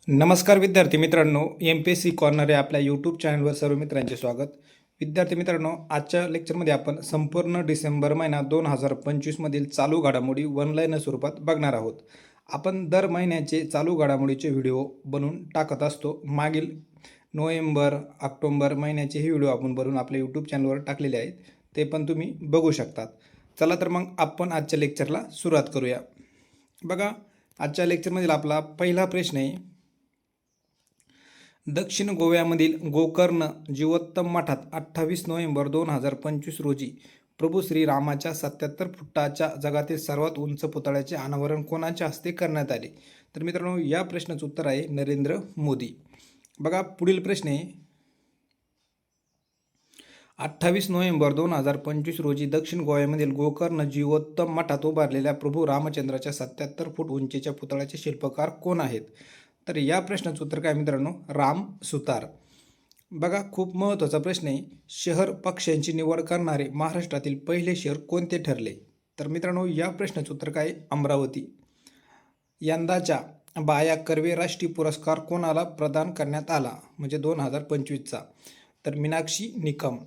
नमस्कार विद्यार्थी मित्रांनो, MPSC कॉर्नर या आपल्या यूट्यूब चॅनलवर सर्व मित्रांचे स्वागत. विद्यार्थी मित्रांनो, आजच्या लेक्चरमध्ये आपण संपूर्ण डिसेंबर महिना 2025 मधील चालू घडामोडी ऑनलाईन स्वरूपात बघणार आहोत. आपण दर महिन्याचे चालू घडामोडीचे व्हिडिओ बनवून टाकत असतो. मागील नोव्हेंबर, ऑक्टोबर महिन्याचे हे व्हिडिओ आपण बनवून आपल्या यूट्यूब चॅनलवर टाकलेले आहेत, ते पण तुम्ही बघू शकतात. चला तर मग आपण आजच्या लेक्चरला सुरुवात करूया. बघा, आजच्या लेक्चरमधील आपला पहिला प्रश्न आहे, दक्षिण गोव्यामधील गोकर्ण जीवोत्तम मठात 28 नोव्हेंबर 2025 रोजी प्रभू श्रीरामाच्या 77 फुटाच्या जगातील सर्वात उंच पुतळ्याचे अनावरण कोणाच्या हस्ते करण्यात आले? तर मित्रांनो, या प्रश्नाचं उत्तर आहे नरेंद्र मोदी. बघा, पुढील प्रश्न आहे, 28 नोव्हेंबर 2025 रोजी दक्षिण गोव्यामधील गोकर्ण जीवोत्तम मठात उभारलेल्या प्रभू रामचंद्राच्या 77 फूट उंचीच्या पुतळ्याचे शिल्पकार कोण आहेत? तर या प्रश्नाचं उत्तर काय मित्रांनो? राम सुतार. बघा, खूप महत्त्वाचा प्रश्न आहे, शहर पक्ष्यांची निवड करणारे महाराष्ट्रातील पहिले शहर कोणते ठरले? तर मित्रांनो, या प्रश्नाचं उत्तर काय? अमरावती. यंदाच्या बाया कर्वे राष्ट्रीय पुरस्कार कोणाला प्रदान करण्यात आला, म्हणजे 2025चा? तर मीनाक्षी निकम.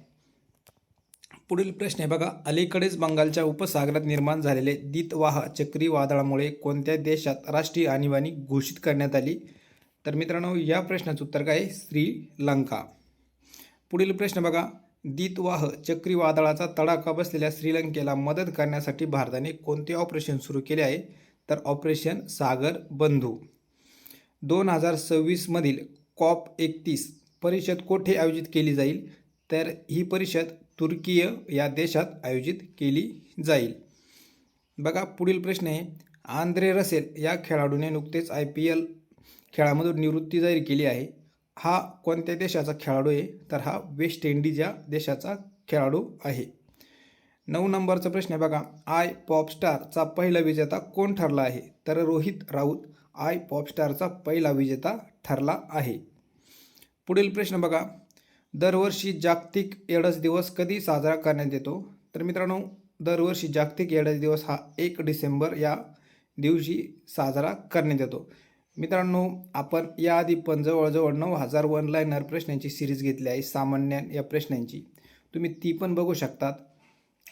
पुढील प्रश्न आहे बघा, अलीकडेच बंगालच्या उपसागरात निर्माण झालेले दितवाह चक्रीवादळामुळे कोणत्या देशात राष्ट्रीय आणीबाणी घोषित करण्यात आली? तर मित्रांनो, या प्रश्नाचं उत्तर काय? श्रीलंका. पुढील प्रश्न बघा, दितवाह चक्रीवादळाचा तडाखा बसलेल्या श्रीलंकेला मदत करण्यासाठी भारताने कोणते ऑपरेशन सुरू केले आहे? तर ऑपरेशन सागर बंधू. 2026 मधील COP31 परिषद कोठे आयोजित केली जाईल? तर ही परिषद तुर्की या देशात आयोजित केली जाईल. बघा, पुढील प्रश्न आहे, आंद्रे रसेल या खेळाडूने नुकतेच IPL खेळामधून निवृत्ती जाहीर केली आहे. हा कोणत्या देशाचा खेळाडू आहे? तर हा वेस्ट इंडिज या देशाचा खेळाडू आहे. 9 नंबरचा प्रश्न आहे बघा, iPopStarचा पहिला विजेता कोण ठरला आहे? तर रोहित राऊत iPopStarचा पहिला विजेता ठरला आहे. पुढील प्रश्न बघा, दरवर्षी जागतिक एड्स दिवस कधी साजरा करण्यात येतो? तर मित्रांनो, दरवर्षी जागतिक एड्स दिवस हा 1 डिसेंबर या दिवशी साजरा करण्यात येतो. मित्रांनो, आपण याआधी पण जवळजवळ 9000 ऑनलाईनर प्रश्नांची सिरीज घेतली आहे, सामान्य या प्रश्नांची. तुम्ही ती पण बघू शकतात.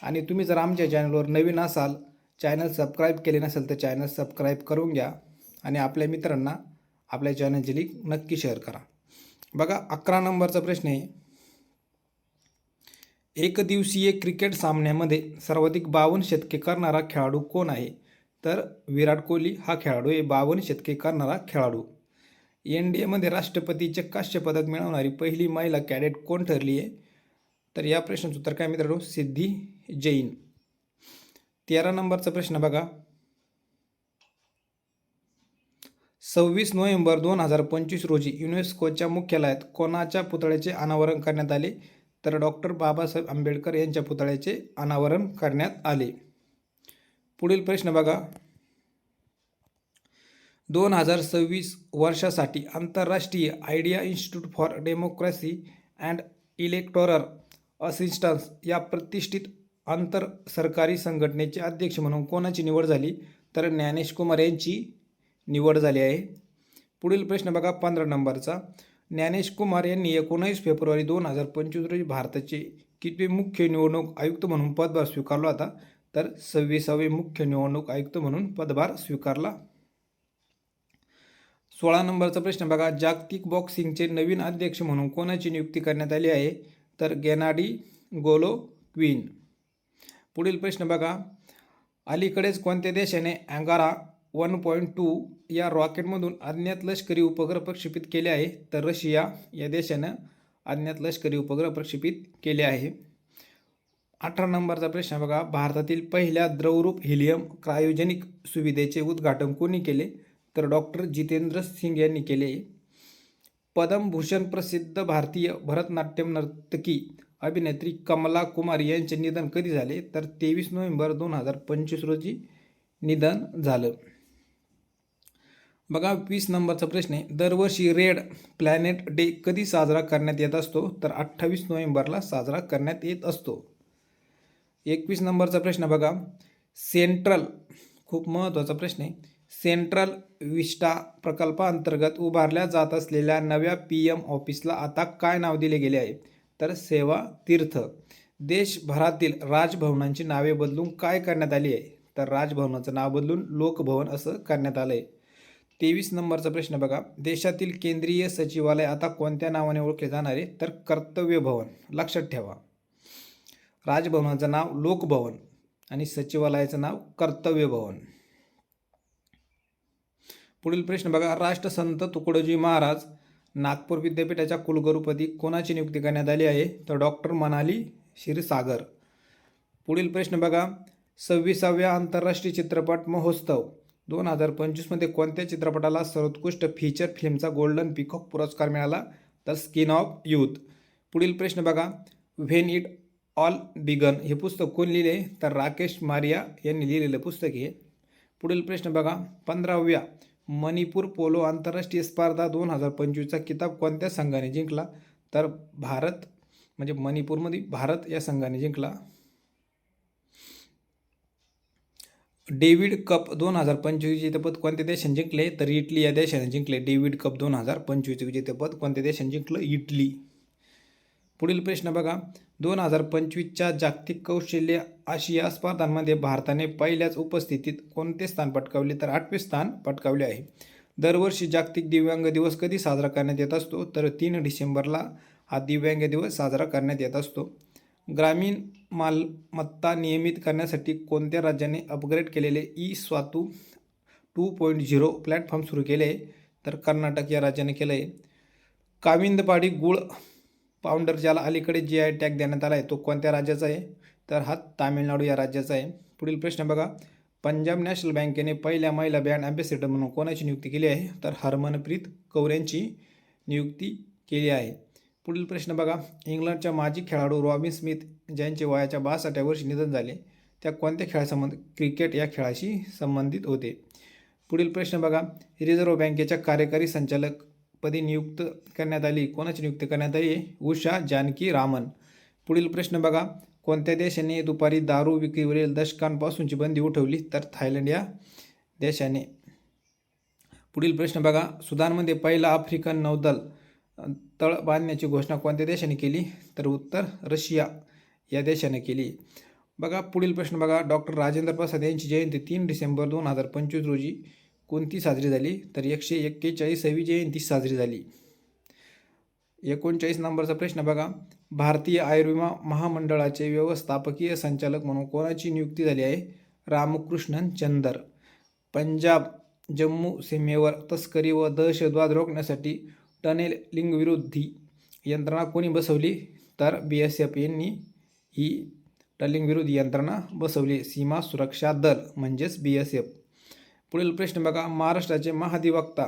आणि तुम्ही जर आमच्या चॅनलवर नवीन असाल, चॅनल सबस्क्राईब केले नसेल तर चॅनल सबस्क्राईब करून घ्या आणि आपल्या मित्रांना आपल्या चॅनलची लिंक नक्की शेअर करा. बघा, 11 नंबरचा प्रश्न आहे, एकदिवसीय क्रिकेट सामन्यामध्ये सर्वाधिक 52 शतके करणारा खेळाडू कोण आहे? तर विराट कोहली हा खेळाडू आहे, 52 शतके करणारा खेळाडू. NDAमध्ये राष्ट्रपतीचे कांस्य पदक मिळवणारी पहिली महिला कॅडेट कोण ठरली आहे? तर या प्रश्नाचं उत्तर काय मित्रांनो? सिद्धी जैन. 13 नंबरचा प्रश्न बघा, 26 नोव्हेंबर 2025 रोजी युनेस्कोच्या मुख्यालयात कोणाच्या पुतळ्याचे अनावरण करण्यात आले? तर डॉक्टर बाबासाहेब आंबेडकर यांच्या पुतळ्याचे अनावरण करण्यात आले. पुढील प्रश्न बघा, 2026 वर्षासाठी आंतरराष्ट्रीय idea institute for democracy and electoral assistance या प्रतिष्ठित आंतर सरकारी संघटनेचे अध्यक्ष म्हणून कोणाची निवड झाली? तर ज्ञानेश कुमार यांची निवड झाली आहे. पुढील प्रश्न बघा, 15 नंबरचा, ज्ञानेश कुमार यांनी 19 फेब्रुवारी 2025 रोजी भारताचे कितवे मुख्य निवडणूक आयुक्त म्हणून पदभार स्वीकारला होता? तर 26वे मुख्य निवडणूक आयुक्त म्हणून पदभार स्वीकारला. 16 नंबरचा प्रश्न बघा, जागतिक बॉक्सिंगचे नवीन अध्यक्ष म्हणून कोणाची नियुक्ती करण्यात आली आहे? तर गेनाडी गोलोव्हिन. पुढील प्रश्न बघा, अलीकडेच कोणत्या देशाने अँगारा 1.2 या रॉकेटमधून अज्ञात लष्करी उपग्रह प्रक्षेपित केले आहे? तर रशिया या देशानं अज्ञात लष्करी उपग्रह प्रक्षेपित केले आहे. 18 नंबरचा प्रश्न बघा, भारतातील पहिल्या द्रवरूप हिलियम क्रायोजेनिक सुविधेचे उद्घाटन कोणी केले? तर डॉक्टर जितेंद्र सिंग यांनी केले. पद्मभूषण प्रसिद्ध भारतीय भरतनाट्यम नर्तकी अभिनेत्री कमला कुमारी यांचे निधन कधी झाले? तर 23 नोव्हेंबर 2025 रोजी निधन झालं. बघा, 20 नंबरचा प्रश्न आहे, दरवर्षी रेड प्लॅनेट डे कधी साजरा करण्यात येत असतो? तर 28 नोव्हेंबरला साजरा करण्यात येत असतो. 21 नंबरचा प्रश्न बघा, सेंट्रल, खूप महत्त्वाचा प्रश्न आहे, सेंट्रल विस्टा प्रकल्पाअंतर्गत उभारल्या जात असलेल्या नव्या PM ऑफिसला आता काय नाव दिले गेले आहे? तर सेवा तीर्थ. देशभरातील राजभवनांची नावे बदलून काय करण्यात आली आहे? तर राजभवनाचं नाव बदलून लोकभवन असं करण्यात आलं आहे. 23 नंबरचा प्रश्न बघा. देशातील केंद्रीय सचिवालय आता कोणत्या नावाने ओळखले जाणार आहे? तर कर्तव्य भवन. लक्षात ठेवा, राजभवनाचं नाव लोकभवन आणि सचिवालयाचं नाव कर्तव्य भवन. पुढील प्रश्न बघा. राष्ट्रसंत तुकडोजी महाराज नागपूर विद्यापीठाच्या कुलगुरुपदी कोणाची नियुक्ती करण्यात आली आहे? तर डॉक्टर मनाली क्षीरसागर. पुढील प्रश्न बघा. 26व्या आंतरराष्ट्रीय चित्रपट महोत्सव 2025 कोणत्या चित्रपटाला सर्वोत्कृष्ट फीचर फिल्मचा गोल्डन पीकॉक पुरस्कार मिळाला? तर स्किन ऑफ यूथ. पुढील प्रश्न बघा. व्हेन इट ऑल बिगन हे पुस्तक कोण लिहिले? तर राकेश मारिया यांनी लिहिलेलं पुस्तक आहे. पुढील प्रश्न बघा. 15व्या मणिपूर पोलो आंतरराष्ट्रीय स्पर्धा 2025चा किताब कोणत्या संघाने जिंकला? तर भारत, म्हणजे मणिपूरमध्ये भारत या संघाने जिंकला. डेव्हिड कप 2025 विजेतेपद कोणत्या देशाने जिंकले? तर इटली या देशाने जिंकले. डेव्हिड कप 2025 विजेतेपद कोणत्या देशाने जिंकलं? इटली. पुढील प्रश्न बघा. 2025च्या जागतिक कौशल्य आशिया स्पर्धांमध्ये भारताने पहिल्याच उपस्थितीत कोणते स्थान पटकावले? तर 8वे स्थान पटकावले आहे. दरवर्षी जागतिक दिव्यांग दिवस कधी साजरा करण्यात येत असतो? तर 3 डिसेंबरला हा दिव्यांग दिवस साजरा करण्यात येत असतो. ग्रामीण मालमत्ता नियमित करण्यासाठी कोणत्या राज्याने अपग्रेड केलेले ई-स्वातू 2.0 प्लॅटफॉर्म सुरू केले? तर कर्नाटक या राज्याने केलं आहे. काविंदपाडी गुळ पावडर ज्याला अलीकडे GI टॅग देण्यात आला आहे तो कोणत्या राज्याचा आहे? तर हा तामिळनाडू या राज्याचा आहे. पुढील प्रश्न बघा. पंजाब नॅशनल बँकेने पहिल्या महिला ब्रँड अँबॅसेडर म्हणून कोणाची नियुक्ती केली आहे? तर हरमनप्रीत कौर यांची नियुक्ती केली आहे. पुढील प्रश्न बघा. इंग्लंडच्या माजी खेळाडू रॉबिन स्मिथ ज्यांचे वयाच्या 62व्या वर्षी निधन झाले त्या कोणत्या खेळासंबंधित? क्रिकेट या खेळाशी संबंधित होते. पुढील प्रश्न बघा. रिझर्व्ह बँकेच्या कार्यकारी संचालक पदी नियुक्त करण्यात आली. कोणाची नियुक्ती करण्यात आली? उषा जानकी रामन. पुढील प्रश्न बघा. कोणत्या देशाने दुपारी दारू विक्रीवरील दशकांपासूनची बंदी उठवली? तर थायलंड या देशाने. पुढील प्रश्न बघा. सुदानमध्ये पहिला आफ्रिकन नौदल तळ बांधण्याची घोषणा कोणत्या देशाने केली? तर उत्तर रशिया या देशाने केली. बघा पुढील प्रश्न बघा. डॉक्टर राजेंद्र प्रसाद यांची जयंती 3 डिसेंबर 2025 रोजी कोणती साजरी झाली? तर 141वी जयंती साजरी झाली. 39 नंबरचा प्रश्न बघा. भारतीय आयुर्विमा महामंडळाचे व्यवस्थापकीय संचालक म्हणून कोणाची नियुक्ती झाली आहे? रामकृष्णन चंदर. पंजाब जम्मू सीमेवर तस्करी व दहशतवाद रोखण्यासाठी टनेलिंगविरोधी यंत्रणा कोणी बसवली? तर BSF यांनी ही टनेलिंग विरोधी यंत्रणा बसवली. सीमा सुरक्षा दल म्हणजेच BSF. पुढील प्रश्न बघा. महाराष्ट्राचे महाधिवक्ता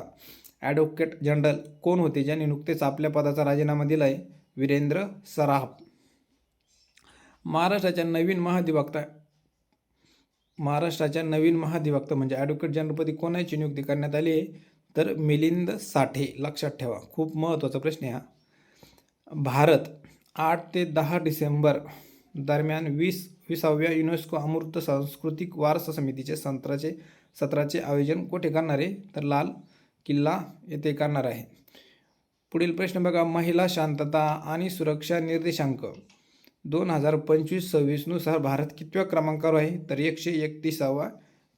ॲडव्होकेट जनरल कोण होते ज्यांनी नुकतेच आपल्या पदाचा राजीनामा दिला आहे? वीरेंद्र सराफ. महाराष्ट्राच्या नवीन महाधिवक्ता म्हणजे ॲडव्होकेट जनरलपदी कोणाची नियुक्ती करण्यात आली आहे? तर मिलिंद साठे. लक्षात ठेवा, खूप महत्त्वाचा प्रश्न आहे हा. भारत 8 ते 10 डिसेंबर दरम्यान 20व्या युनेस्को अमूर्त सांस्कृतिक वारसा समितीचे सत्राचे आयोजन कुठे करणार आहे? तर लाल किल्ला येथे करणार आहे. पुढील प्रश्न बघा. महिला शांतता आणि सुरक्षा निर्देशांक 2025-26 नुसार भारत कितव्या क्रमांकावर आहे? तर 131व्या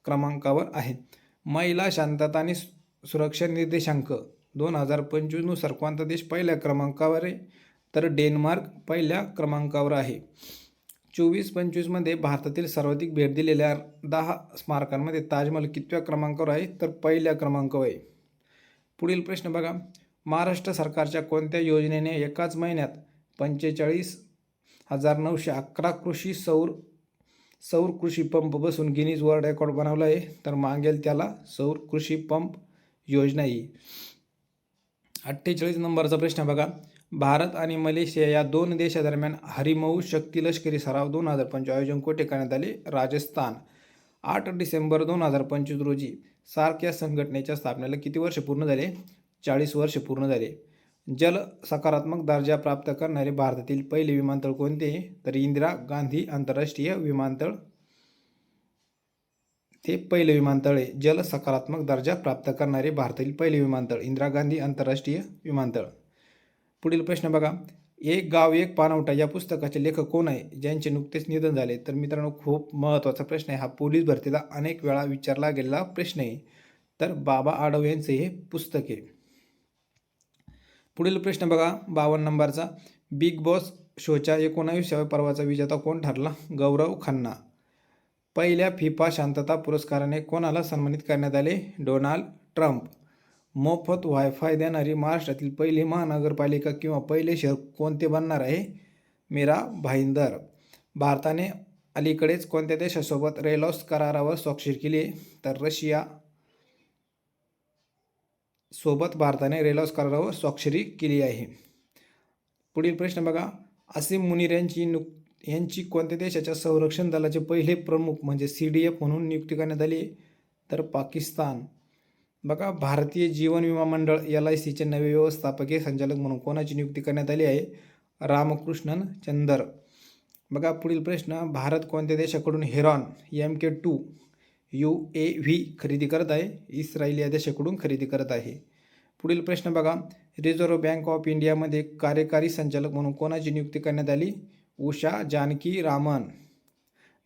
क्रमांकावर आहे. महिला शांतता आणि सुरक्षा निर्देशांक 2025 नुसार कोणता देश पहिल्या क्रमांकावर आहे? तर डेन्मार्क पहिल्या क्रमांकावर आहे. 24-25 भारतातील सर्वाधिक भेट दिलेल्या 10 स्मारकांमध्ये ताजमहल कितव्या क्रमांकावर आहे? तर पहिल्या क्रमांकावर आहे. पुढील प्रश्न बघा. महाराष्ट्र सरकारच्या कोणत्या योजनेने एकाच महिन्यात 45,911 सौर कृषी पंप बसून गिनीज वर्ल्ड रेकॉर्ड बनवला आहे? तर मागेल त्याला सौर कृषी पंप योजना ही. 48 नंबरचा प्रश्न बघा. भारत आणि मलेशिया या दोन देशादरम्यान हरिमऊ शक्ती लष्करी सराव 2025 आयोजन कुठे करण्यात आले? राजस्थान. 8 डिसेंबर 2025 रोजी सार्क या संघटनेच्या स्थापनेला किती वर्ष पूर्ण झाले? 40 वर्ष पूर्ण झाले. जल सकारात्मक दर्जा प्राप्त करणारे भारतातील पहिले विमानतळ कोणते? तर इंदिरा गांधी आंतरराष्ट्रीय विमानतळ. ते पहिलं विमानतळ आहे. जल सकारात्मक दर्जा प्राप्त करणारे भारतातील पहिले विमानतळ इंदिरा गांधी आंतरराष्ट्रीय विमानतळ. पुढील प्रश्न बघा. एक गाव एक पाणवठा या पुस्तकाचे लेखक कोण आहे, ज्यांचे नुकतेच निधन झाले? तर मित्रांनो, खूप महत्त्वाचा प्रश्न आहे हा. पोलीस भरतीला अनेक वेळा विचारला गेलेला प्रश्न आहे. तर बाबा आढाव यांचे हे पुस्तक आहे. पुढील प्रश्न बघा 52 नंबरचा. बिग बॉस शोच्या 19व्या पर्वाचा विजेता कोण ठरला? गौरव खन्ना. पहिल्या फिफा शांतता पुरस्काराने कोणाला सन्मानित करण्यात आले? Donald Trump. मोफत वायफाय देणारी महाराष्ट्रातील पहिली महानगरपालिका किंवा पहिले शहर कोणते बनणार आहे? मीरा भाईंदर. भारताने अलीकडेच कोणत्या देशासोबत रेलॉस करारावर स्वाक्षरी केली आहे? तर रशिया सोबत भारताने रेलॉस करारावर स्वाक्षरी केली आहे. पुढील प्रश्न बघा. असीम मुनीर यांची कोणत्या देशाच्या संरक्षण दलाचे पहिले प्रमुख म्हणजे CDF म्हणून नियुक्ती करण्यात आली? तर पाकिस्तान. बघा. भारतीय जीवन विमा मंडळ LICचे नवे व्यवस्थापकीय संचालक म्हणून कोणाची नियुक्ती करण्यात आली आहे? रामकृष्णन चंदर. बघा. पुढील प्रश्न. भारत कोणत्या देशाकडून हेरॉन MK2 UAV खरेदी करत आहे? इस्रायल या देशाकडून खरेदी करत आहे. पुढील प्रश्न बघा. रिझर्व्ह बँक ऑफ इंडियामध्ये कार्यकारी संचालक म्हणून कोणाची नियुक्ती करण्यात आली? उषा जानकी रामन.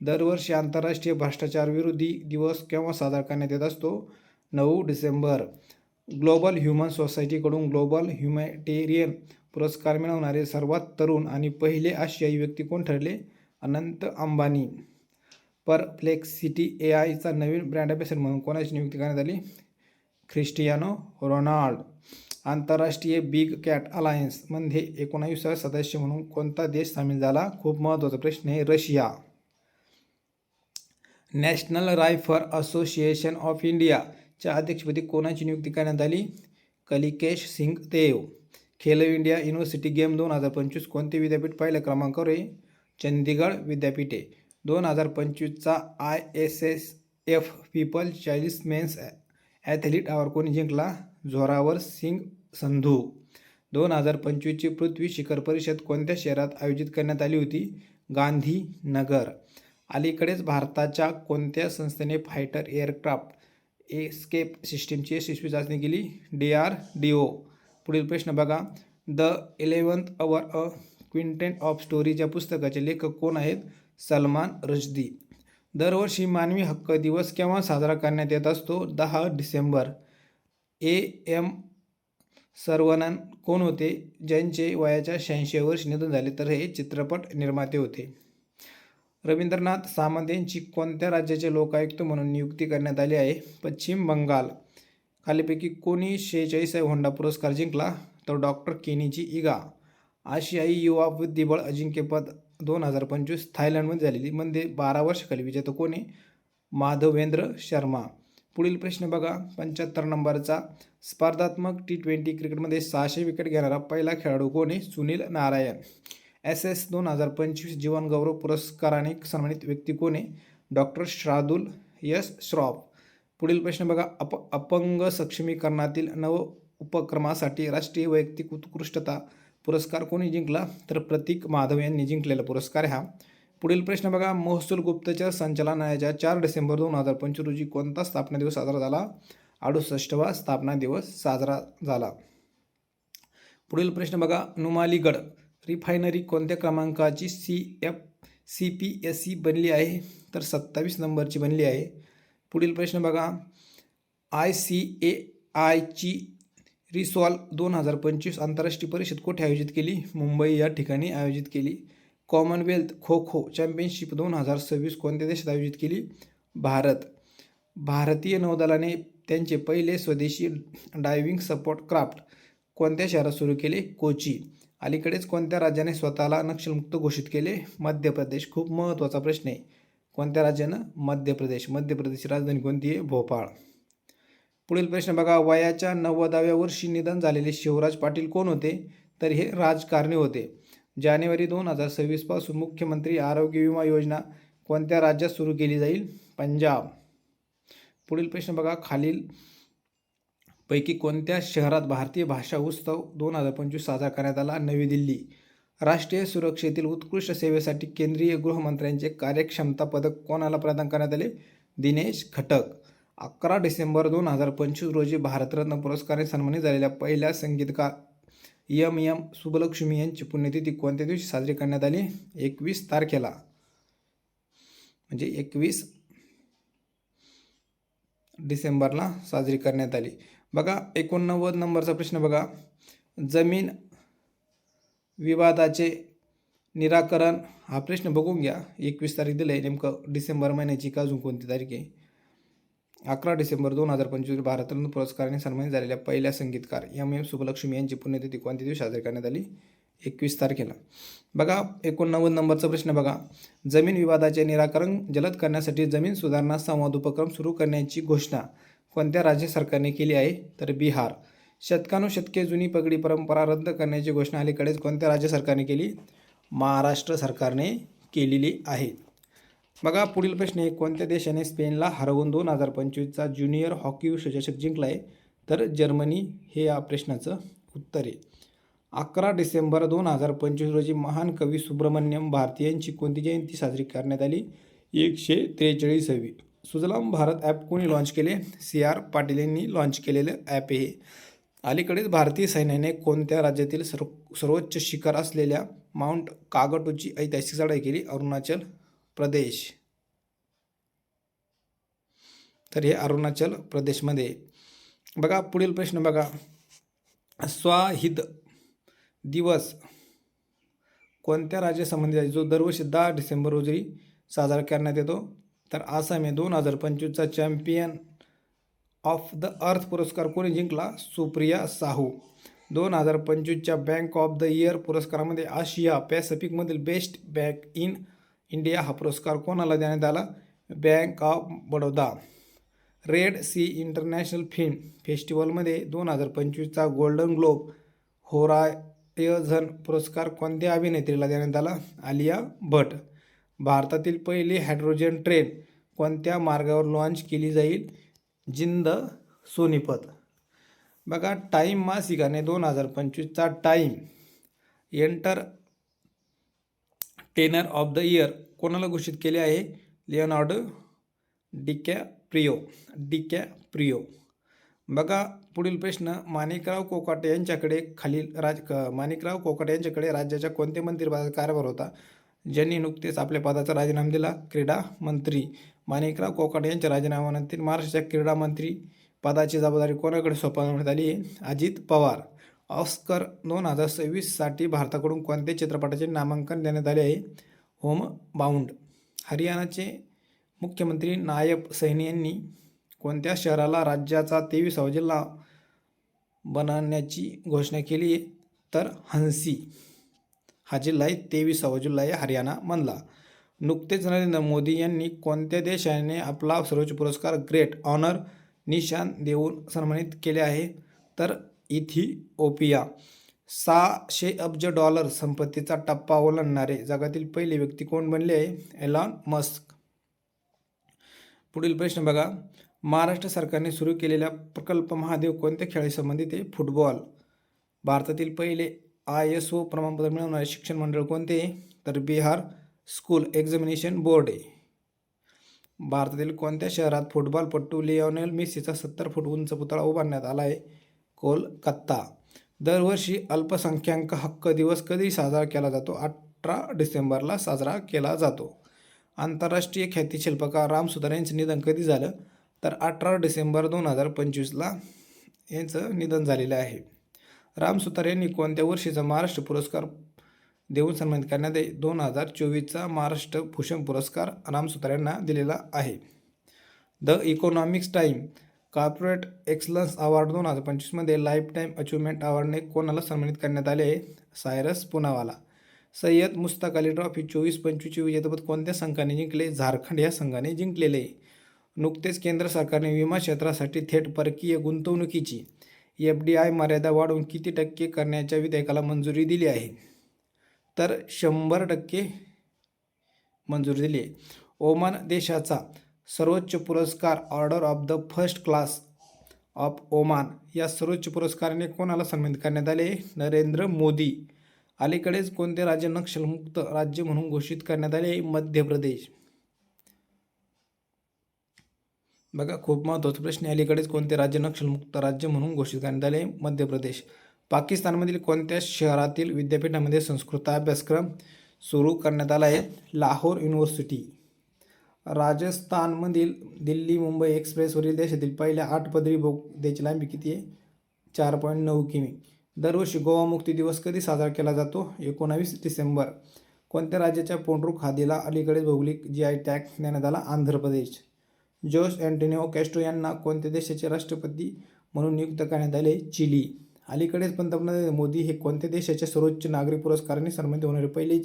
दरवर्षी आंतरराष्ट्रीय भ्रष्टाचार विरोधी दिवस केव्हा साजरा करण्यात येत असतो? 9 डिसेंबर. ग्लोबल ह्युमन सोसायटीकडून ग्लोबल ह्युमॅनिटेरियन पुरस्कार मिळवणारे सर्वात तरुण आणि पहिले आशियाई व्यक्ती कोण ठरले? अनंत अंबानी. परप्लेक्सिटी AIचा नवीन ब्रँड अँबॅसेडर म्हणून कोणाची नियुक्ती करण्यात आली? ख्रिस्टियानो रोनाल्ड. आंतरराष्ट्रीय बिग कॅट अलायन्स मध्ये 19व्या सदस्य म्हणून कोणता देश सामील झाला? खूप महत्त्वाचा प्रश्न आहे. Russia. National rifle association of इंडियाच्या अध्यक्षपदी कोणाची नियुक्ती करण्यात आली? Kalikesh Singh Deo. Khelo India university game 2025 कोणते विद्यापीठ पहिल्या क्रमांकावर आहे? चंदीगड विद्यापीठ. 2025चा ISSF पीपल चायलीस मेन्स ॲथलीट अवॉर्ड कोणी जिंकला? झोरावर सिंग संधू. 2025ची पृथ्वी शिखर परिषद कोणत्या शहरात आयोजित करण्यात आली होती? गांधीनगर. अलीकडेच भारताच्या कोणत्या संस्थेने फायटर एअरक्राफ्ट एस्केप सिस्टीमची यशस्वी चाचणी केली? DRDO. पुढील प्रश्न बघा. The 11th hour a quintet of stories या पुस्तकाचे लेखक कोण आहेत? सलमान रुश्दी. दरवर्षी मानवी हक्क दिवस केव्हा साजरा करण्यात येत असतो? 10 डिसेंबर. AM सर्वनन कोण होते, ज्यांचे वयाच्या 86 वर्षी निधन झाले? तर हे चित्रपट निर्माते होते. रवींद्रनाथ सामंत यांची कोणत्या राज्याचे लोकायुक्त म्हणून नियुक्ती करण्यात आली आहे? पश्चिम बंगाल. खालीपैकी कोणी 46 होंडा पुरस्कार जिंकला? तर डॉक्टर केनिची इगा. आशियाई युवा बुद्धिबळ अजिंक्यपद 2025 थायलंडमध्ये झालेली मध्ये 12 वर्षाखाली विजेता कोणी? माधवेंद्र शर्मा. पुढील प्रश्न बघा. 75 नंबरचा. स्पर्धात्मक T20 क्रिकेटमध्ये 600 विकेट घेणारा पहिला खेळाडू कोण आहे? सुनील नारायण. SS 2025 जीवन गौरव पुरस्काराने सन्मानित व्यक्ती कोण आहे? Doctor Shardul S Shroff. पुढील प्रश्न बघा. अपंग सक्षमीकरणातील नव उपक्रमासाठी राष्ट्रीय वैयक्तिक उत्कृष्टता पुरस्कार कोणी जिंकला? तर प्रतीक माधव यांनी जिंकलेला पुरस्कार हा. पुढील प्रश्न बघा. महसूल गुप्तचर संचालनालयाच्या 4 डिसेंबर 2025 रोजी कोणता स्थापना दिवस साजरा झाला? 68वा स्थापना दिवस साजरा झाला. पुढील प्रश्न बघा. नुमालीगड रिफायनरी कोणत्या क्रमांकाची CPSE बनली आहे? तर 27 नंबरची बनली आहे. पुढील प्रश्न बघा. ICAIची रिसॉल्व 2025 आंतरराष्ट्रीय परिषद कुठे आयोजित केली? मुंबई या ठिकाणी आयोजित केली. कॉमनवेल्थ खो खो चॅम्पियनशिप 2026 कोणत्या देशात आयोजित केली? भारत. भारतीय नौदलाने त्यांचे पहिले स्वदेशी डायव्हिंग सपोर्ट क्राफ्ट कोणत्या शहरात सुरू केले? कोची. अलीकडेच कोणत्या राज्याने स्वतःला नक्षलमुक्त घोषित केले? मध्य प्रदेश. खूप महत्त्वाचा प्रश्न आहे. कोणत्या राज्यानं? मध्य प्रदेश. मध्य प्रदेशची राजधानी कोणती आहे? भोपाळ. पुढील प्रश्न बघा. वयाच्या 90व्या वर्षी निधन झालेले शिवराज पाटील कोण होते? तर हे राजकारणी होते. जानेवारी 2026 पासून मुख्यमंत्री आरोग्य विमा योजना कोणत्या राज्यात सुरू केली जाईल? पंजाब. पुढील प्रश्न बघा. खालील पैकी कोणत्या शहरात भारतीय भाषा उत्सव 2025 साजरा करण्यात आला? नवी दिल्ली. राष्ट्रीय सुरक्षेतील उत्कृष्ट सेवेसाठी केंद्रीय गृहमंत्र्यांचे कार्यक्षमता पदक कोणाला प्रदान करण्यात आले? दिनेश खटक. 11 डिसेंबर 2025 रोजी भारतरत्न पुरस्काराने सन्मानित झालेल्या पहिल्या संगीतकार एम सुब्बलक्ष्मी यांची पुण्यतिथी कोणत्या दिवशी साजरी करण्यात आली? 21 तारखेला, म्हणजे 21 डिसेंबरला साजरी करण्यात आली. बघा 89 नंबरचा प्रश्न बघा. जमीन विवादाचे निराकरण, हा प्रश्न बघून घ्या. 21 तारीख दिलं आहे, नेमकं डिसेंबर महिन्याची का अजून कोणती तारीख आहे? 11 डिसेंबर 2025 भारतरत्न पुरस्काराने सन्मानित झालेल्या पहिल्या संगीतकार एम सुब्बलक्ष्मी यांची पुण्यतिथी कोणत्या दिवशी साजरी करण्यात आली? 21 तारखेला. बघा 89 नंबरचा प्रश्न बघा. जमीन विवादाचे निराकरण जलद करण्यासाठी जमीन सुधारणा संवाद उपक्रम सुरू करण्याची घोषणा कोणत्या राज्य सरकारने केली आहे? तर बिहार. शतकानुशतके जुनी पगडी परंपरा रद्द करण्याची घोषणा अलीकडेच कोणत्या राज्य सरकारने केली? महाराष्ट्र सरकारने केलेली आहे. बघा पुढील प्रश्न आहे. कोणत्या देशाने स्पेनला हरवून 2025चा ज्युनियर हॉकी विश्वचषक जिंकला आहे? तर जर्मनी हे या प्रश्नाचं उत्तर आहे. 11 डिसेंबर 2025 रोजी महान कवी सुब्रमण्यम भारती यांची कोणती जयंती साजरी करण्यात आली? 143वी. सुजलाम भारत ॲप कोणी लॉन्च केले? CR पाटील यांनी लॉन्च केलेलं ॲप आहे. अलीकडेच भारतीय सैन्याने कोणत्या राज्यातील सर्वोच्च शिखर असलेल्या माउंट कागटूची ऐतिहासिक चढाई केली? अरुणाचल प्रदेश. तर हे अरुणाचल प्रदेशमध्ये. बघा पुढील प्रश्न बघा. स्वाहिद दिवस कोणत्या राज्य संबंधित आहे, जो दरवर्षी 10 डिसेंबर रोजी साजरा करण्यात येतो? तर आसाम आहे. 2025चा चॅम्पियन ऑफ द अर्थ पुरस्कार कोणी जिंकला? सुप्रिया साहू. 2025च्या बँक ऑफ द इयर पुरस्कारामध्ये आशिया पॅसिफिकमधील बेस्ट बँक इन इंडिया हा पुरस्कार कोणाला देण्यात आला? Bank of Baroda. Red sea international film फेस्टिवलमध्ये 2025चा गोल्डन ग्लोब होरायझन पुरस्कार कोणत्या अभिनेत्रीला देण्यात आला? आलिया भट. भारतातील पहिली हायड्रोजन ट्रेन कोणत्या मार्गावर लॉन्च केली जाईल? जिंद सोनीपत. बघा टाईम मासिकाने 2025चा Time entertainer of the year कोणाला घोषित केले आहे? Leonardo DiCaprio. बघा पुढील प्रश्न. माणिकराव कोकाटे यांच्याकडे राज्याच्या कोणत्या मंत्रिपदाचा कार्यभार होता, ज्यांनी नुकतेच आपल्या पदाचा राजीनामा दिला? क्रीडा मंत्री. माणिकराव कोकाटे यांच्या राजीनाम्यानंतर महाराष्ट्राच्या क्रीडा मंत्री पदाची जबाबदारी कोणाकडे सोपवण्यात आली? अजित पवार. ऑस्कर 2026 साठी भारताकडून कोणत्या चित्रपटाचे नामांकन देण्यात आले आहे? Home bound. हरियाणाचे मुख्यमंत्री नायब सैनी यांनी कोणत्या शहराला राज्याचा 23वा जिल्हा बनवण्याची घोषणा केली आहे? तर हंसी हा जिल्हा आहे, 23वा जिल्हा आहे हरियाणामधला. नुकतेच नरेंद्र मोदी यांनी कोणत्या देशाने आपला सर्वोच्च पुरस्कार ग्रेट ऑनर निशान देऊन सन्मानित केले आहे? तर इथिओपिया. $600 अब्ज संपत्तीचा टप्पा ओलांडणारे जगातील पहिली व्यक्ती कोण बनले आहे? Elon Musk. पुढील प्रश्न बघा. महाराष्ट्र सरकारने सुरू केलेला प्रकल्प महादेव कोणत्या खेळाशी संबंधित आहे? फुटबॉल. भारतातील पहिले ISO प्रमाणपत्र मिळवणारे शिक्षण मंडळ कोणते आहे? तर बिहार स्कूल एक्झामिनेशन बोर्ड आहे. भारतातील कोणत्या शहरात फुटबॉलपटू लिओनेल मेसीचा 70 फूट उंच पुतळा उभारण्यात आला आहे? कोलकाता. दरवर्षी अल्पसंख्याक हक्क दिवस कधी साजरा केला जातो? 18 डिसेंबरला साजरा केला जातो. आंतरराष्ट्रीय ख्याती शिल्पकार राम सुतार यांचं निधन कधी झालं? तर 18 डिसेंबर 2025ला यांचं निधन झालेलं आहे. राम सुतार यांनी कोणत्या वर्षीचा महाराष्ट्र पुरस्कार देऊन सन्मानित करण्यात आहे? 2024चा महाराष्ट्र भूषण पुरस्कार राम सुतार यांना दिलेला आहे. The economics time corporate excellence award 2025मध्ये लाईफ टाईम अचिव्हमेंट अवॉर्डने कोणाला सन्मानित करण्यात आले आहे? सायरस पुनावाला. सय्यद मुश्ताक अली ट्रॉफी 24-25 विजेतेपद कोणत्या संघाने जिंकले? झारखंड या संघाने जिंकलेले. नुकतेच केंद्र सरकारने विमा क्षेत्रासाठी थेट परकीय गुंतवणुकीची FDI मर्यादा वाढवून किती टक्के करण्याच्या विधेयकाला मंजुरी दिली आहे? तर 100% मंजुरी दिली आहे. ओमान देशाचा सर्वोच्च पुरस्कार order of the first class of Oman या सर्वोच्च पुरस्काराने कोणाला सन्मानित करण्यात आले? नरेंद्र मोदी. अलीकडेच कोणते राज्य नक्षलमुक्त राज्य म्हणून घोषित करण्यात आले? मध्य प्रदेश. बघा खूप महत्त्वाचा प्रश्न आहे. अलीकडेच कोणते राज्य नक्षलमुक्त राज्य म्हणून घोषित करण्यात आले? मध्य प्रदेश. पाकिस्तानमधील कोणत्या शहरातील विद्यापीठामध्ये संस्कृत अभ्यासक्रम सुरू करण्यात आला आहे? लाहोर युनिव्हर्सिटी. राजस्थानमधील दिल्ली मुंबई एक्सप्रेसवरील देशातील पहिल्या 8 पदरी बोगद्याची लांबी किती आहे? 4.9 किमी. दरवर्षी गोवा मुक्ती दिवस कधी साजरा केला जातो? 19 डिसेंबर. कोणत्या राज्याच्या पोंड्रू खादीला अलीकडेच भौगोलिक GI टॅग देण्यात आला? Andhra Pradesh. Jose Antonio castor यांना कोणत्या देशाचे राष्ट्रपती म्हणून नियुक्त करण्यात आले? चिली. अलीकडेच पंतप्रधान नरेंद्र मोदी हे कोणत्या देशाच्या सर्वोच्च नागरी पुरस्काराने सन्मानित होणारे पहिले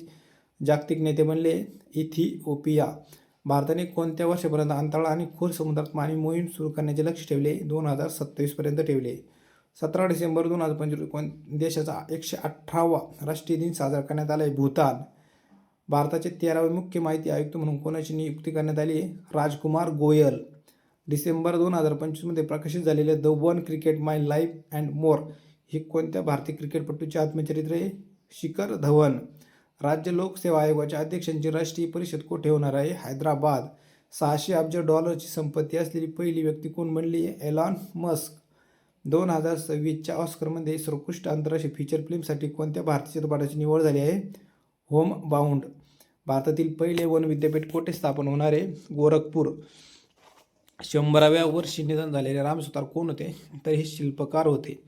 जागतिक नेते बनले? इथिओपिया. भारताने कोणत्या वर्षापर्यंत अंतराळ आणि खोल समुद्रात पाणी मोहीम सुरू करण्याचे लक्ष ठेवले? 2027 पर्यंत ठेवले. 17 डिसेंबर 2025 देशाचा 118वा राष्ट्रीय दिन साजरा करण्यात आला आहे? भूतान. भारताचे 13वे मुख्य माहिती आयुक्त म्हणून कोणाची नियुक्ती करण्यात आली आहे? राजकुमार गोयल. डिसेंबर 2025 प्रकाशित झालेले the one cricket my life and more हे कोणत्या भारतीय क्रिकेटपटूचे आत्मचरित्र आहे? शिखर धवन. राज्य लोकसेवा आयोगाच्या अध्यक्षांची राष्ट्रीय परिषद कुठे होणार आहे? हैदराबाद. 600 अब्ज डॉलरची संपत्ती असलेली पहिली व्यक्ती कोण बनली आहे? Elon Musk. 2026च्या ऑस्करमध्ये सर्वोत्कृष्ट आंतरराष्ट्रीय फीचर फिल्मसाठी कोणत्या भारतीय चित्रपटाची निवड झाली आहे? Home bound. भारतातील पहिले वन विद्यापीठ कोठे स्थापन होणार आहे? गोरखपूर. 100व्या वर्षी निधन झालेले राम सुतार कोण होते? तर हे शिल्पकार होते.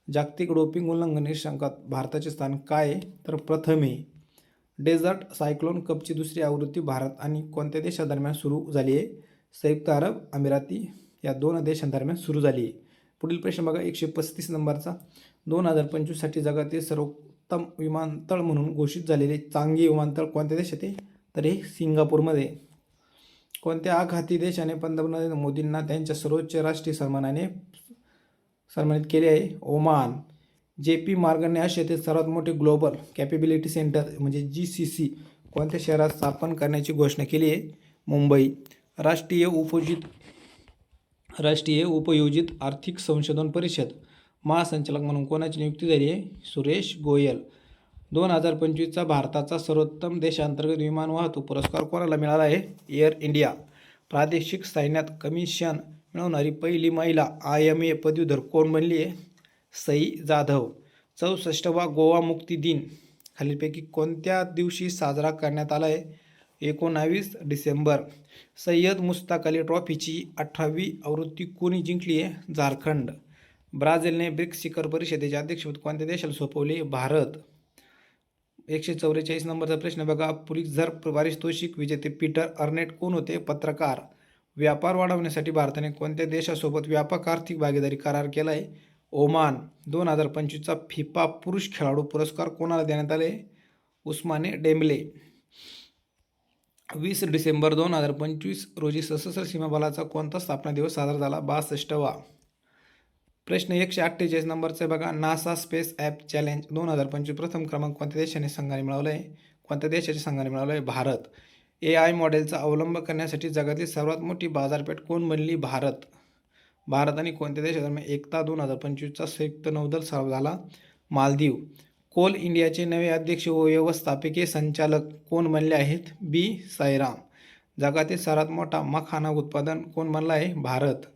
जागतिक डोपिंग उल्लंघन निर्देशांकात भारताचे स्थान काय आहे? तर प्रथम आहे. डेझर्ट सायक्लोन कपची दुसरी आवृत्ती भारत आणि कोणत्या देशादरम्यान सुरू झाली आहे? संयुक्त अरब अमिराती या 2 देशांदरम्यान सुरू झाली आहे. पुढील प्रश्न बघा 135 नंबरचा. 2025साठी जगातील सर्वोत्तम विमानतळ म्हणून घोषित झालेले चांगी विमानतळ कोणत्या देशात आहे? तर हे सिंगापूरमध्ये. कोणत्या आघाती देशाने पंतप्रधान नरेंद्र मोदींना त्यांच्या सर्वोच्च राष्ट्रीय सन्मानाने सन्मानित केले आहे? ओमान. JP मॉर्गनने आशियातील सर्वात मोठे ग्लोबल कॅपेबिलिटी सेंटर म्हणजे GCC कोणत्या शहरात स्थापन करण्याची घोषणा केली आहे? मुंबई. राष्ट्रीय उपयोजित आर्थिक संशोधन परिषद महासंचालक म्हणून कोणाची नियुक्ती झाली आहे? सुरेश गोयल. 2025चा भारताचा सर्वोत्तम देशांतर्गत विमान वाहतूक पुरस्कार कोणाला मिळाला आहे? Air India. प्रादेशिक सैन्यात कमिशन मिळवणारी पहिली महिला IMA पदवीधर कोण बनली आहे? सई जाधव. 64वा गोवा मुक्ती दिन खालीलपैकी कोणत्या दिवशी साजरा करण्यात आला आहे? 19 डिसेंबर. सय्यद मुश्ताक अली ट्रॉफीची 18वी आवृत्ती कोणी जिंकली आहे? झारखंड. ब्राझीलने ब्रिक्स शिखर परिषदेचे अध्यक्षपद कोणत्या देशाला सोपवले? भारत. 144 नंबरचा प्रश्न बघा. पुलित्झर पारितोषिक विजेते पीटर अर्नेट कोण होते? पत्रकार. व्यापार वाढवण्यासाठी भारताने कोणत्या देशासोबत व्यापक आर्थिक भागीदारी करार केला आहे? ओमान. 2025चा फिफा पुरुष खेळाडू पुरस्कार कोणाला देण्यात आले? उस्माने डेम्बले. 20 डिसेंबर 2025 रोजी सशस्त्र सीमा बलाचा कोणता स्थापना दिवस साजरा झाला? 62वा. प्रश्न 148 नंबरचा बघा. नासा स्पेस ॲप चॅलेंज 2025 प्रथम क्रमांक कोणत्या देशाने संघाने मिळवला आहे? कोणत्या देशाच्या संघाने मिळवला आहे? भारत. AI मॉडेलचा अवलंब करण्यासाठी जगातील सर्वात मोठी बाजारपेठ कोण बनली? भारत. भारत आणि कोणत्या देशादरम्यान एकता 2025चा संयुक्त नौदल सराव झाला? मालदीव. कोल इंडियाचे नवे अध्यक्ष व व्यवस्थापकीय संचालक कोण बनले आहेत? B. साईराम. जगातील सर्वात मोठा मखाना उत्पादन कोण बनला आहे? भारत.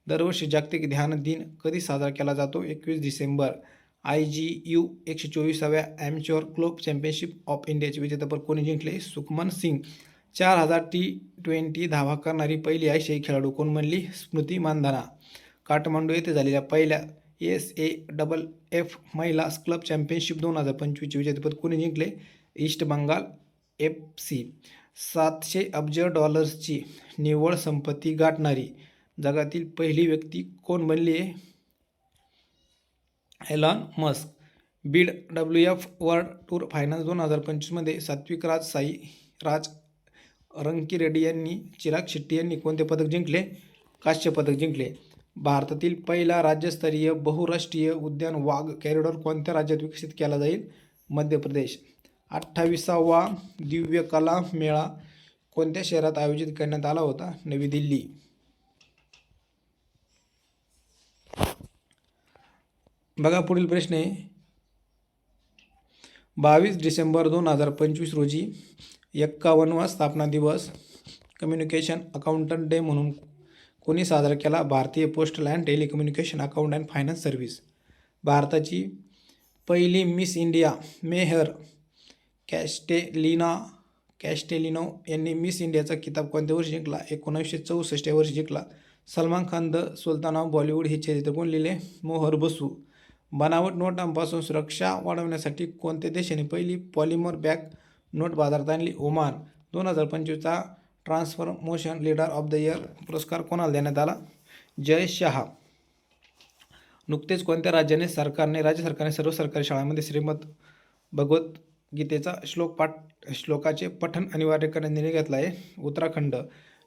दरवर्षी जागतिक ध्यान दिन कधी साजरा केला जातो? 21 डिसेंबर. IGU 124व्या ॲमेच्युअर ग्लोब चॅम्पियनशिप ऑफ इंडियाचे विजेतेपद कोणी जिंकले? सुखमन सिंग. 4000 T20 धावा करणारी पहिली आशियाई खेळाडू कोण बनली? स्मृती मानधना. काठमांडू येथे झालेल्या पहिल्या SAFF महिला क्लब चॅम्पियनशिप 2025चे विजेतेपद कोणी जिंकले? East Bengal FC. 700 अब्ज डॉलर्सची निव्वळ संपत्ती गाठणारी जगातील पहिली व्यक्ती कोण बनली आहे? Elon Musk. Beed WF world tour finals 2025 सात्विक रंकीरेड्डी यांनी चिराग शेट्टी यांनी कोणते पदक जिंकले? कांस्य पदक जिंकले. भारतातील पहिला राज्यस्तरीय बहुराष्ट्रीय उद्यान वाघ कॉरिडॉर कोणत्या राज्यात विकसित केला जाईल? मध्य प्रदेश. 28वा दिव्य कला मेळा कोणत्या शहरात आयोजित करण्यात आला होता? नवी दिल्ली. बघा पुढील प्रश्न आहे 22 डिसेंबर 2025 रोजी 51वा स्थापना दिवस कम्युनिकेशन अकाउंटंट डे म्हणून कोणी साजरा केला? भारतीय postal and telecommunication account and finance service. भारताची पहिली मिस इंडिया मेहर कॅस्टेलिनो यांनी मिस इंडियाचा किताब कोणत्या वर्षी जिंकला? 1964 या वर्षी जिंकला. Salman Khan the sultan of Bollywood हे चरित्र कोण लिहिले? मोहर बसू. बनावट नोटांपासून सुरक्षा वाढवण्यासाठी कोणत्या देशाने पहिली पॉलिमर बॅग नोट बाजारात आणली? ओमान. 2025चा transformation leader of the year पुरस्कार कोणाला देण्यात आला? जय शहा. नुकतेच कोणत्या राज्य सरकारने सर्व सरकारी शाळांमध्ये श्रीमद भगवद्गीतेचा श्लोकाचे पठण अनिवार्य करण्याचा निर्णय घेतला आहे? उत्तराखंड.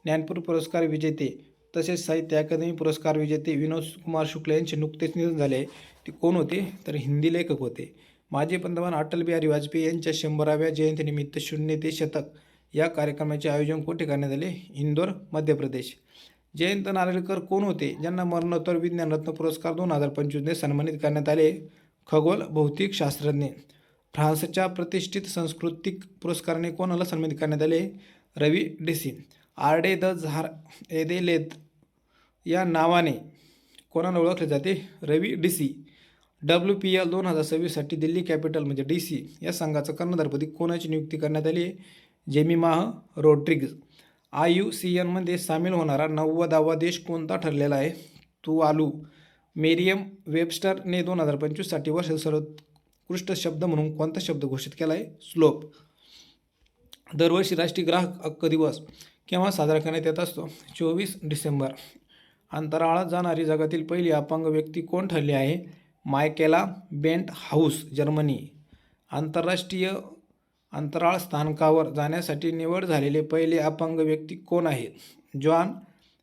ज्ञानपीठ पुरस्कार विजेते तसेच साहित्य अकादमी पुरस्कार विजेते विनोद कुमार शुक्ल यांचे नुकतेच निधन झाले. ते कोण होते? तर हिंदी लेखक होते. माजी पंतप्रधान अटल बिहारी वाजपेयी यांच्या 100व्या जयंतीनिमित्त शून्य ते शतक या कार्यक्रमाचे आयोजन कुठे करण्यात आले? इंदोर, मध्य प्रदेश. जयंत नारळीकर कोण होते ज्यांना मरणोत्तर विज्ञान रत्न पुरस्कार 2025ने सन्मानित करण्यात आले? खगोल भौतिक शास्त्रज्ञ. फ्रान्सच्या प्रतिष्ठित सांस्कृतिक पुरस्काराने कोणाला सन्मानित करण्यात आले? रवी डिसी. आर्डे द झारएदेलेत या नावाने कोणाला ओळखले जाते? रवी डिसी. WPL 2026साठी दिल्ली कॅपिटल म्हणजे DC या संघाचा कर्णधारपदी कोणाची नियुक्ती करण्यात आली? जेमिमाह रोड्रिग्ज. IUCNमध्ये सामील होणारा 90वा देश कोणता ठरलेला आहे? तुवालू. मेरियम वेबस्टरने 2025साठी वर्षाचा सर्वोत्कृष्ट शब्द म्हणून कोणता शब्द घोषित केला आहे? स्लोप. दरवर्षी राष्ट्रीय ग्राहक हक्क दिवस केव्हा साजरा करण्यात येत असतो? 24 डिसेंबर. अंतराळात जाणारी जगातील पहिली अपंग व्यक्ती कोण ठरली आहे? मायकेला बेंट हाऊस, जर्मनी. आंतरराष्ट्रीय अंतराळ स्थानकावर जाण्यासाठी निवड झालेले पहिले अपंग व्यक्ती कोण आहेत? John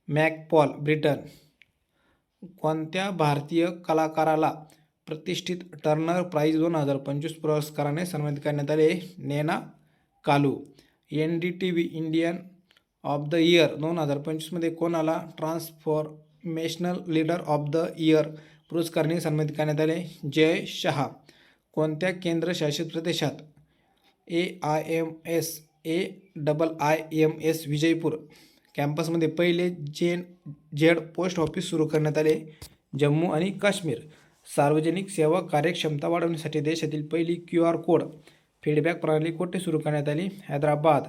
McFall, Britain. कोणत्या भारतीय कलाकाराला प्रतिष्ठित टर्नर प्राइज 2025 पुरस्काराने सन्मानित करण्यात आले? Naina Kalu. NDTV Indian of the year 2025मध्ये कोणाला transformational leader of the year पुरस्काराने सन्मानित करण्यात आले? जय शहा. कोणत्या केंद्रशासित प्रदेशात AIMS विजयपूर कॅम्पसमध्ये पहिले जेड पोस्ट ऑफिस सुरू करण्यात आले? जम्मू आणि काश्मीर. सार्वजनिक सेवा कार्यक्षमता वाढवण्यासाठी देशातील पहिली QR कोड फीडबॅक प्रणाली कोठे सुरू करण्यात आली? हैदराबाद.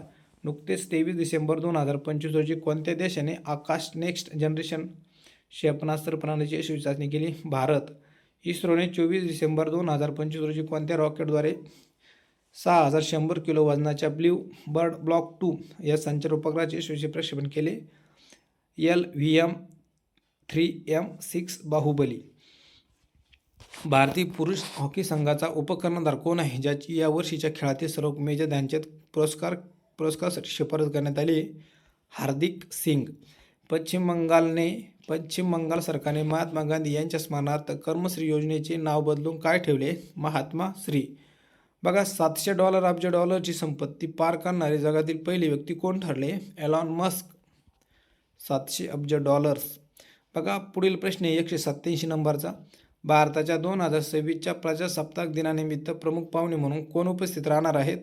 नुकतेच 23 डिसेंबर 2025 रोजी कोणत्या देशाने आकाश नेक्स्ट जनरेशन क्षेपणास्त्र प्रणालीची यशस्वी चाचणी केली? भारत. इस्रोने 24 डिसेंबर 2025 रोजी कोणत्या रॉकेटद्वारे 6100 किलो वजनाच्या ब्ल्यू बर्ड ब्लॉक 2 या संचार उपग्रहाचे यशस्वी प्रक्षेपण केले? LVM-3M6 बाहुबली. भारतीय पुरुष हॉकी संघाचा उपकर्णधार कोण आहे ज्याची या वर्षीच्या खेळातील सर्व मेजर ध्यानचंद पुरस्कारासाठी शिफारस करण्यात आली? हार्दिक सिंग. पश्चिम बंगाल सरकारने महात्मा गांधी यांच्या स्मरणार्थ कर्मश्री योजनेचे नाव बदलून काय ठेवले? महात्मा श्री. बघा, $700 अब्ज संपत्ती पार करणारे जगातील पहिली व्यक्ती कोण ठरले? Elon Musk. 700 अब्ज डॉलर्स. बघा, पुढील प्रश्न 187 नंबरचा. भारताच्या 2026च्या प्रजासत्ताक दिनानिमित्त प्रमुख पाहुणे म्हणून कोण उपस्थित राहणार आहेत?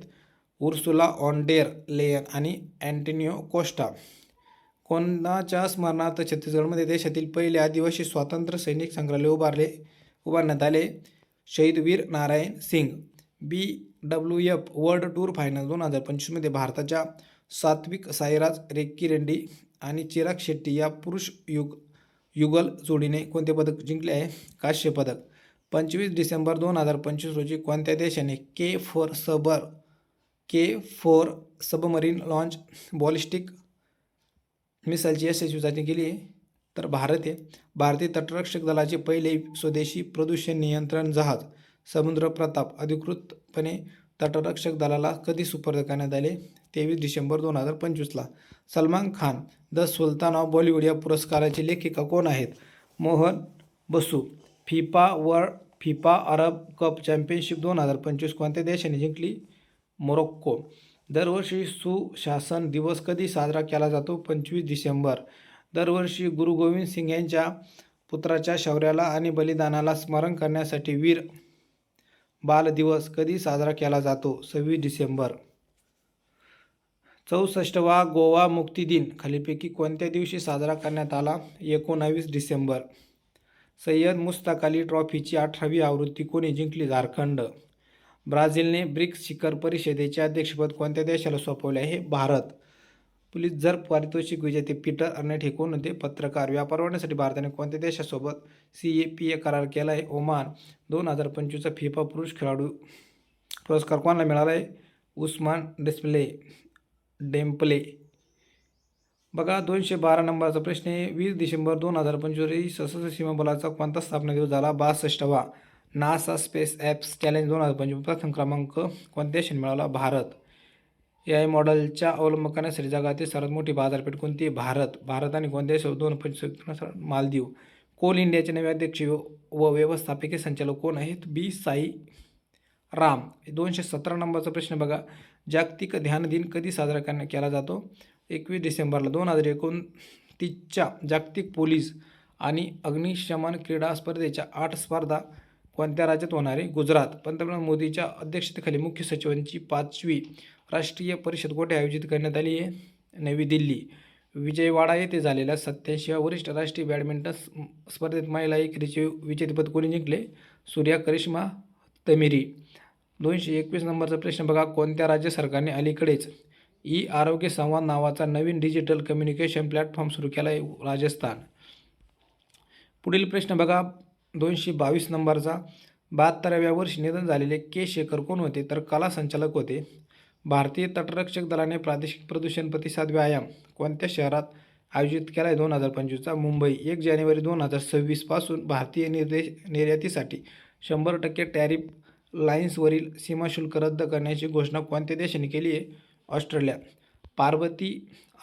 उर्सुला ऑन डेर लेयन आणि अँटोनियो कोस्टा. कोणाच्या स्मरणार्थ छत्तीसगडमध्ये देशातील पहिले आदिवासी स्वातंत्र्य सैनिक संग्रहालय उभारण्यात आले? शहीद Veer Narayan Singh. BWF world tour final 2025मध्ये भारताच्या सात्विक साईराज रेक्कीरेड्डी आणि चिराग शेट्टी या पुरुष युगल जोडीने कोणते पदक जिंकले आहे? कांस्य पदक. 25 डिसेंबर 2025 रोजी कोणत्या देशाने K4 सबमरीन लॉन्च बॉलिस्टिक मिसाईलची यशस्वी चाचणी केली आहे? तर भारत आहे. भारतीय तटरक्षक दलाचे पहिले स्वदेशी प्रदूषण नियंत्रण जहाज समुद्र प्रताप अधिकृतपणे तटरक्षक दलाला कधी सुपूर्द करण्यात आले? 23 डिसेंबर 2025ला. Salman Khan the sultan of Bollywood या पुरस्काराची लेखिका कोण आहेत? मोहन बसू. फिफा अरब कप चॅम्पियनशिप 2025 कोणत्या देशाने जिंकली? मोरोक्को. दरवर्षी सुशासन दिवस कधी साजरा केला जातो? 25 डिसेंबर. दरवर्षी गुरु गोविंद सिंग यांच्या पुत्राच्या शौर्याला आणि बलिदानाला स्मरण करण्यासाठी वीर बाल दिवस कधी साजरा केला जातो? 26 डिसेंबर. 64वा गोवा मुक्ती दिन खालीलपैकी कोणत्या दिवशी साजरा करण्यात आला? 19 डिसेंबर. सय्यद मुश्ताक अली ट्रॉफीची 18वी आवृत्ती कोणी जिंकली? झारखंड. ब्राझीलने ब्रिक्स शिखर परिषदेचे अध्यक्षपद कोणत्या देशाला सोपवले आहे? भारत. पुलित्झर पारितोषिक विजेते पीटर अर्नेट हे कोण होते? पत्रकार. व्यापार वाढवण्यासाठी भारताने कोणत्या देशासोबत CAPA करार केला आहे? ओमान. 2025चा फिफा पुरुष खेळाडू पुरस्कार कोणाला मिळाला आहे? उस्मान डेम्पले. बघा 212 नंबरचा प्रश्न आहे. 20 डिसेंबर 2025 रोजी सशस्त्र सीमा बलाचा कोणता स्थापना दिवस झाला? 62वा. नासा स्पेस ॲप्स चॅलेंज 2025 प्रथम क्रमांक कोणत्या देशाने मिळाला? भारत. AI मॉडेलच्या अवलंब करण्यासाठी जगातील सर्वात मोठी बाजारपेठ कोणती? भारत. भारत आणि कोणत्या देशावर 2025 मालदीव. कोल इंडियाचे नवे अध्यक्ष व व्यवस्थापकीय संचालक कोण आहेत? B. साई राम. 217 नंबरचा प्रश्न बघा. जागतिक ध्यान दिन कधी साजरा केला जातो? 21 डिसेंबरला. 2029च्या जागतिक पोलीस आणि अग्निशमन क्रीडा स्पर्धेच्या 8 स्पर्धा कोणत्या राज्यात होणार आहे? गुजरात. पंतप्रधान मोदींच्या अध्यक्षतेखाली मुख्य सचिवांची 5वी राष्ट्रीय परिषद कोठे आयोजित करण्यात आली आहे? नवी दिल्ली. विजयवाडा येथे झालेल्या 87व्या वरिष्ठ राष्ट्रीय बॅडमिंटन स्पर्धेत महिला एकेरीचे विजेतेपद कोणी जिंकले? सूर्या करिश्मा तमिरी. 221 नंबरचा प्रश्न बघा. कोणत्या राज्य सरकारने अलीकडेच आरोग्य संवाद नावाचा नवीन डिजिटल कम्युनिकेशन प्लॅटफॉर्म सुरू केला आहे? राजस्थान. पुढील प्रश्न बघा. 222 नंबरचा. 72व्या वर्षी निधन झालेले के शेखर कोण होते? तर कला संचालक होते. भारतीय तटरक्षक दलाने प्रादेशिक प्रदूषण प्रतिसाद व्यायाम कोणत्या शहरात आयोजित केला आहे? 2025चा. मुंबई. 1 जानेवारी 2026 पासून भारतीय निर्यातीसाठी 100% टॅरिफ लाईन्सवरील सीमाशुल्क रद्द करण्याची घोषणा कोणत्या देशाने केली आहे? ऑस्ट्रेलिया. पार्वती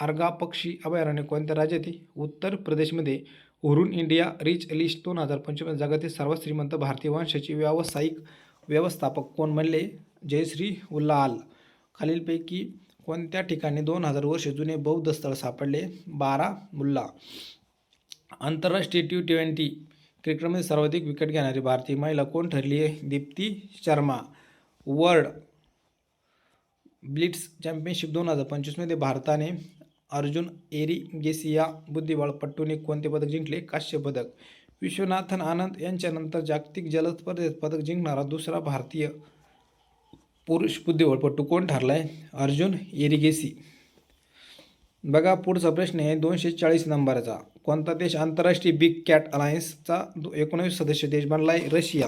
आर्गा पक्षी अभयारण्य कोणत्या राज्यात आहे? उत्तर प्रदेशमध्ये. हुरून इंडिया रिच लिस्ट 2025 जगातील सर्वात श्रीमंत भारतीय वंशाची व्यावसायिक व्यवस्थापक कोण बनले? जयश्री उल्लाल. खालीलपैकी कोणत्या ठिकाणी 2000 वर्ष जुने बौद्ध स्थळ सापडले? बारामुल्ला. आंतरराष्ट्रीय T20 क्रिकेटमध्ये सर्वाधिक विकेट घेणारी भारतीय महिला कोण ठरली आहे? Deepti Sharma. World blitz championship 2025 मध्ये भारताने अर्जुन एरिगेसिया बुद्धिबळपटूने कोणते पदक जिंकले? कांस्य पदक. विश्वनाथन आनंद यांच्यानंतर जागतिक जलद स्पर्धेत पदक जिंकणारा दुसरा भारतीय पुरुष बुद्धिबळपटू कोण ठरला आहे? अर्जुन एरिगेसी. बघा पुढचा प्रश्न आहे 240 नंबरचा. कोणता देश आंतरराष्ट्रीय बिग कॅट अलायन्सचा 19 सदस्य देश बनला आहे? रशिया.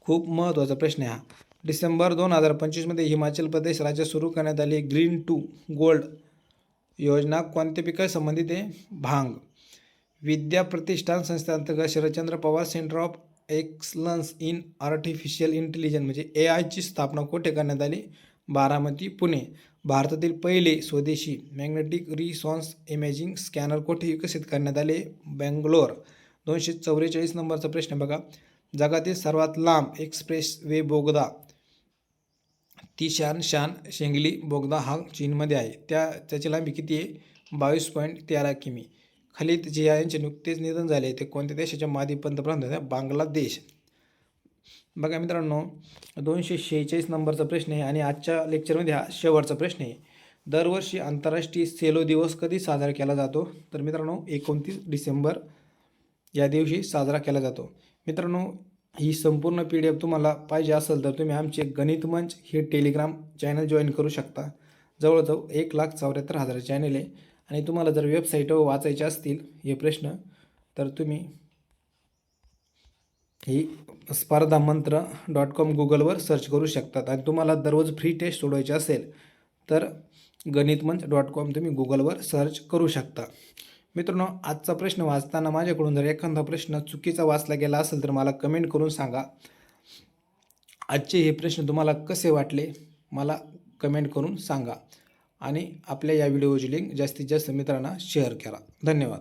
खूप महत्त्वाचा प्रश्न आहे हा. डिसेंबर 2025 मध्ये हिमाचल प्रदेश राज्यात सुरू करण्यात आली ग्रीन टू गोल्ड योजना कोणत्या पिकाशी संबंधित आहे? भांग. विद्या प्रतिष्ठान संस्थेअंतर्गत Sharadchandra Pawar centre of excellence in artificial intelligence म्हणजे AIची स्थापना कोठे करण्यात आली? बारामती, पुणे. भारतातील पहिले स्वदेशी मॅग्नेटिक रिसॉन्स इमेजिंग स्कॅनर कोठे विकसित करण्यात आले? बेंगलोर. 244 नंबरचा प्रश्न बघा. जगातील सर्वात लांब एक्सप्रेस वे बोगदा तिशानशान शेंगली बोगदा हा चीनमध्ये आहे. त्याची लांबी किती आहे? 22.13 किमी. खलीद जिया यांचे नुकतेच निधन झाले. ते कोणत्या देशाच्या माजी पंतप्रधान होत्या? बांगलादेश. बघा मित्रांनो 246 नंबरचा प्रश्न आहे आणि आजच्या लेक्चरमध्ये हा शेवटचा प्रश्न आहे. दरवर्षी आंतरराष्ट्रीय सेलो दिवस कधी साजरा केला जातो? तर मित्रांनो 29 डिसेंबर या दिवशी साजरा केला जातो. मित्रांनो ही संपूर्ण PDF तुम्हाला पाहिजे असेल तर तुम्ही आमचे गणित मंच हे टेलिग्राम चॅनल जॉईन करू शकता. जवळजवळ 1,74,000 चॅनल आहे आणि तुम्हाला जर वेबसाईटवर वाचायचे असतील हे प्रश्न तर तुम्ही ही स्पर्धामंत्र.com गुगलवर सर्च करू शकतात. आणि तुम्हाला दररोज फ्री टेस्ट सोडवायची असेल तर गणितमंच.com तुम्ही गुगलवर सर्च करू शकता. मित्रांनो आजचा प्रश्न वाचताना माझ्याकडून जर एखादा प्रश्न चुकीचा वाचला गेला असेल तर मला कमेंट करून सांगा. आजचे हे प्रश्न तुम्हाला कसे वाटले मला कमेंट करून सांगा आणि आपल्या या व्हिडिओची लिंक जास्तीत जास्त मित्रांना शेअर करा. धन्यवाद.